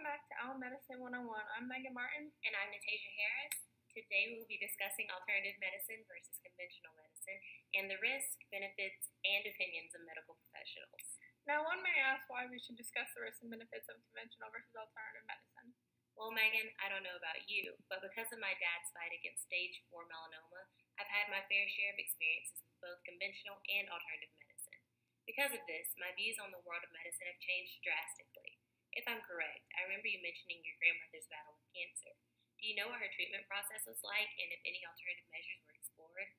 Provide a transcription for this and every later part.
back to Our Medicine 101. I'm Megan Martin. And I'm Natasia Harris. Today we will be discussing alternative medicine versus conventional medicine and the risks, benefits, and opinions of medical professionals. Now, one may ask why we should discuss the risks and benefits of conventional versus alternative medicine. Well, Megan, I don't know about you, but because of my dad's fight against stage 4 melanoma, I've had my fair share of experiences with both conventional and alternative medicine. Because of this, my views on the world of medicine have changed drastically. If I'm correct, I remember you mentioning your grandmother's battle with cancer. Do you know what her treatment process was like and if any alternative measures were explored?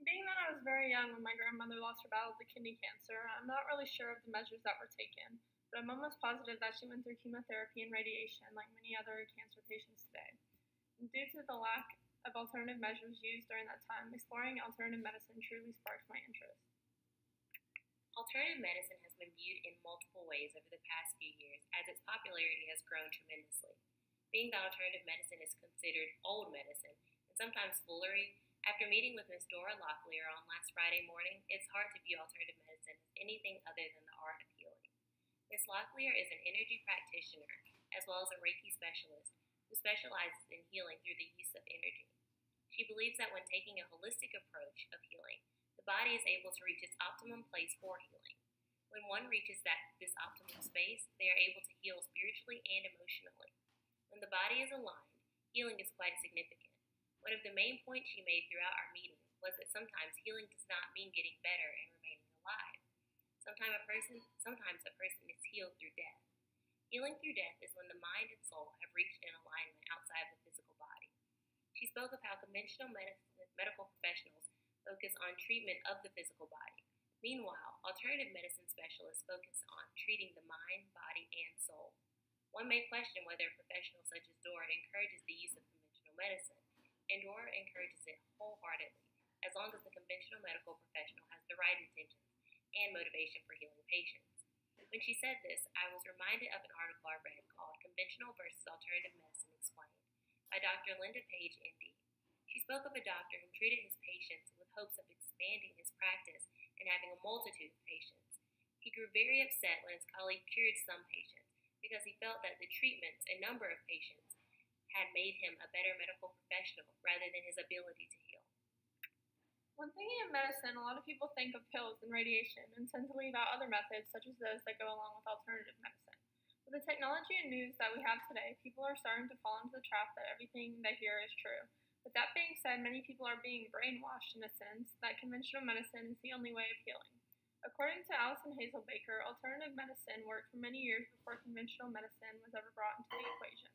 Being that I was very young when my grandmother lost her battle to kidney cancer, I'm not really sure of the measures that were taken, but I'm almost positive that she went through chemotherapy and radiation like many other cancer patients today. And due to the lack of alternative measures used during that time, exploring alternative medicine truly sparked my interest. Alternative medicine has been viewed in multiple ways over the past few years as its popularity has grown tremendously. Being that alternative medicine is considered old medicine and sometimes foolery, after meeting with Ms. Dora Locklear on last Friday morning, it's hard to view alternative medicine as anything other than the art of healing. Ms. Locklear is an energy practitioner as well as a Reiki specialist who specializes in healing through the use of energy. She believes that when taking a holistic approach of healing, the body is able to reach its optimum place for healing. When one reaches this optimum space, they are able to heal spiritually and emotionally. When the body is aligned, healing is quite significant. One of the main points she made throughout our meeting was that sometimes healing does not mean getting better and remaining alive. Sometimes a person is healed through death. Healing through death is when the mind and soul have reached an alignment outside the physical body. She spoke of how conventional medical professionals focus on treatment of the physical body. Meanwhile, alternative medicine specialists focus on treating the mind, body, and soul. One may question whether a professional such as Dora encourages the use of conventional medicine, and Dora encourages it wholeheartedly, as long as the conventional medical professional has the right intentions and motivation for healing patients. When she said this, I was reminded of an article I read called Conventional versus Alternative Medicine Explained by Dr. Linda Page, MD. She spoke of a doctor who treated his patients with hopes of expanding his practice and having a multitude of patients. He grew very upset when his colleague cured some patients because he felt that the treatments and number of patients had made him a better medical professional rather than his ability to heal. When thinking of medicine, a lot of people think of pills and radiation and tend to leave out other methods such as those that go along with alternative medicine. With the technology and news that we have today, people are starting to fall into the trap that everything they hear is true. With that being said, many people are being brainwashed in a sense that conventional medicine is the only way of healing. According to Alison Hazelbaker, alternative medicine worked for many years before conventional medicine was ever brought into the equation.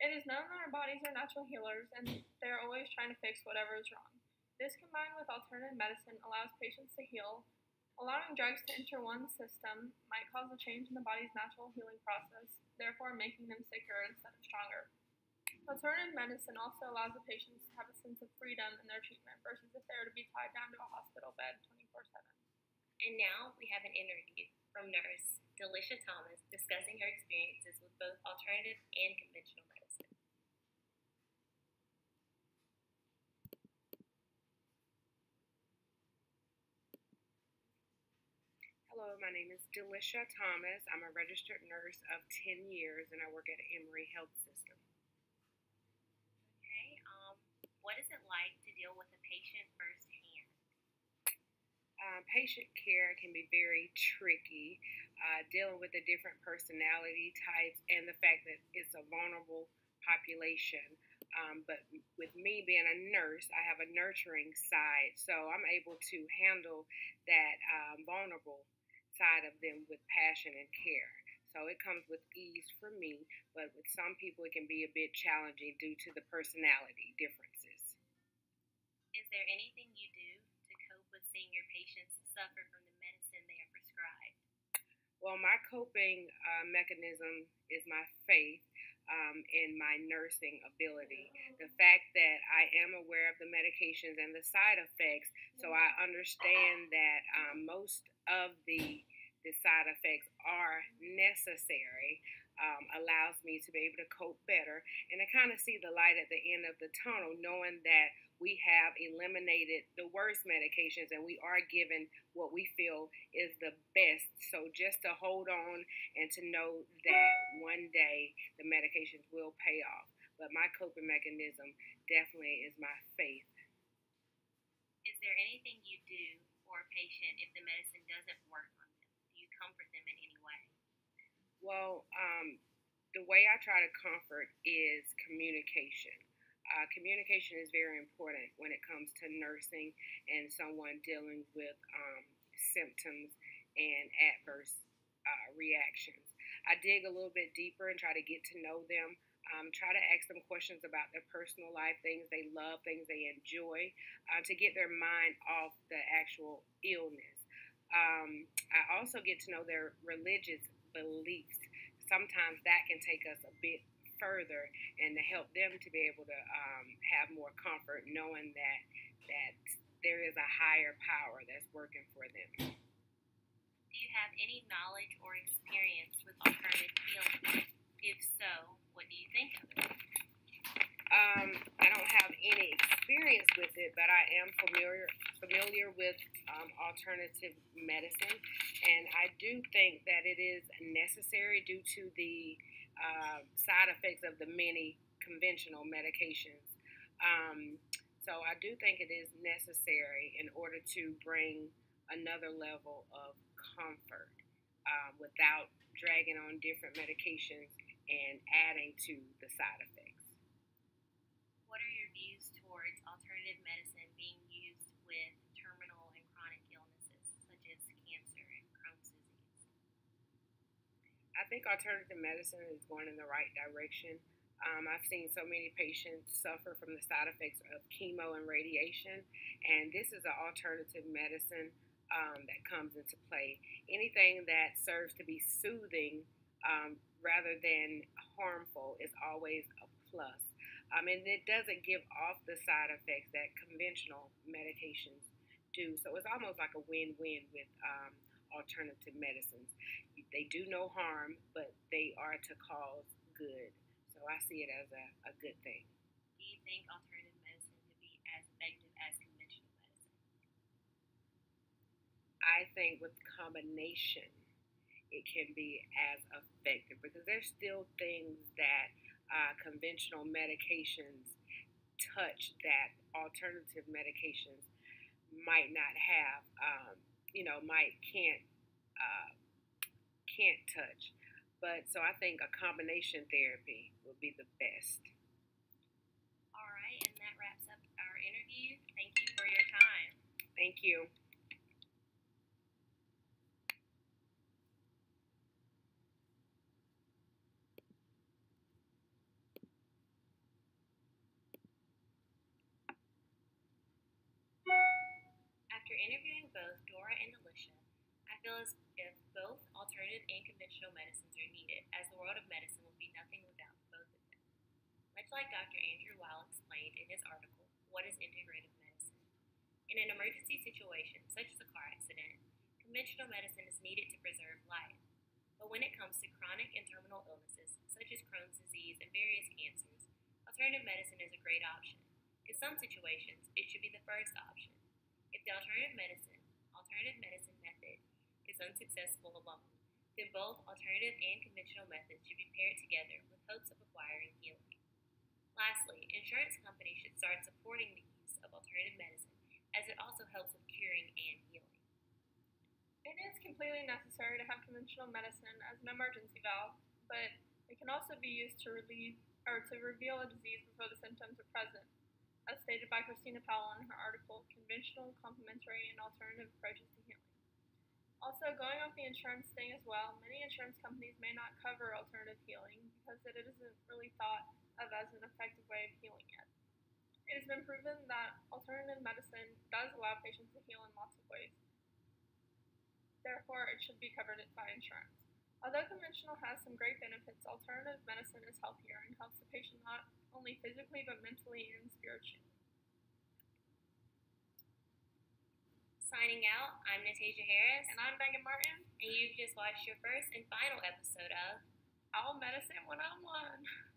It is known that our bodies are natural healers and they are always trying to fix whatever is wrong. This combined with alternative medicine allows patients to heal. Allowing drugs to enter one's system might cause a change in the body's natural healing process, therefore making them sicker instead of stronger. Alternative medicine also allows the patients to have a sense of freedom in their treatment versus if they were to be tied down to a hospital bed 24/7. And now we have an interview from nurse Delisha Thomas discussing her experiences with both alternative and conventional medicine. Hello, my name is Delisha Thomas. I'm a registered nurse of 10 years and I work at Emory Health System. What is it like to deal with a patient firsthand? Patient care can be very tricky, dealing with the different personality types and the fact that it's a vulnerable population. But with me being a nurse, I have a nurturing side, so I'm able to handle that vulnerable side of them with passion and care. So it comes with ease for me, but with some people it can be a bit challenging due to the personality differences. Is there anything you do to cope with seeing your patients suffer from the medicine they are prescribed? Well, my coping mechanism is my faith in my nursing ability. The fact that I am aware of the medications and the side effects, so I understand that most of the side effects are necessary. allows me to be able to cope better and to kind of see the light at the end of the tunnel, knowing that we have eliminated the worst medications and we are given what we feel is the best. So just to hold on and to know that one day the medications will pay off. But my coping mechanism definitely is my faith. Is there anything you do for a patient if the medicine doesn't work on them? Do you comfort them in any way? Well, the way I try to comfort is communication. Communication is very important when it comes to nursing and someone dealing with symptoms and adverse reactions. I dig a little bit deeper and try to get to know them. Try to ask them questions about their personal life, things they love, things they enjoy, to get their mind off the actual illness. I also get to know their religious beliefs. Sometimes that can take us a bit further and to help them to be able to have more comfort knowing that there is a higher power that's working for them. Do you have any knowledge or experience with alternative healing? If so, what do you think of it? I don't have any experience with it, but I am familiar with alternative medicine, and I do think that it is necessary due to the side effects of the many conventional medications. So I do think it is necessary in order to bring another level of comfort without dragging on different medications and adding to the side effects. What are your views towards alternative medicine being used with terminal and chronic illnesses such as cancer and Crohn's disease? I think alternative medicine is going in the right direction. I've seen so many patients suffer from the side effects of chemo and radiation, and this is an alternative medicine that comes into play. Anything that serves to be soothing rather than harmful is always a plus. And it doesn't give off the side effects that conventional medications do. So it's almost like a win-win with alternative medicines. They do no harm, but they are to cause good. So I see it as a good thing. Do you think alternative medicine could be as effective as conventional medicine? I think with combination, it can be as effective because there's still things that conventional medications touch that alternative medications might not have, can't touch. But so I think a combination therapy would be the best. All right, and that wraps up our interview. Thank you for your time. Thank you. After interviewing both Dora and Alicia, I feel as if both alternative and conventional medicines are needed, as the world of medicine would be nothing without both of them. Much like Dr. Andrew Weil explained in his article, What is Integrative Medicine? In an emergency situation, such as a car accident, conventional medicine is needed to preserve life. But when it comes to chronic and terminal illnesses, such as Crohn's disease and various cancers, alternative medicine is a great option. In some situations, it should be the first option. If the alternative medicine method is unsuccessful alone, then both alternative and conventional methods should be paired together with hopes of acquiring healing. Lastly, insurance companies should start supporting the use of alternative medicine as it also helps with curing and healing. It is completely necessary to have conventional medicine as an emergency valve, but it can also be used to relieve or to reveal a disease before the symptoms are present, as stated by Christina Powell in her article, Conventional, Complementary, and Alternative Approaches to Healing. Also, going off the insurance thing as well, many insurance companies may not cover alternative healing because it isn't really thought of as an effective way of healing yet. It has been proven that alternative medicine does allow patients to heal in lots of ways. Therefore, it should be covered by insurance. Although conventional has some great benefits, alternative medicine is healthier and helps the patient not only physically but mentally and spiritually. Signing out, I'm Natasha Harris. And I'm Megan Martin. And you've just watched your first and final episode of All Medicine 101.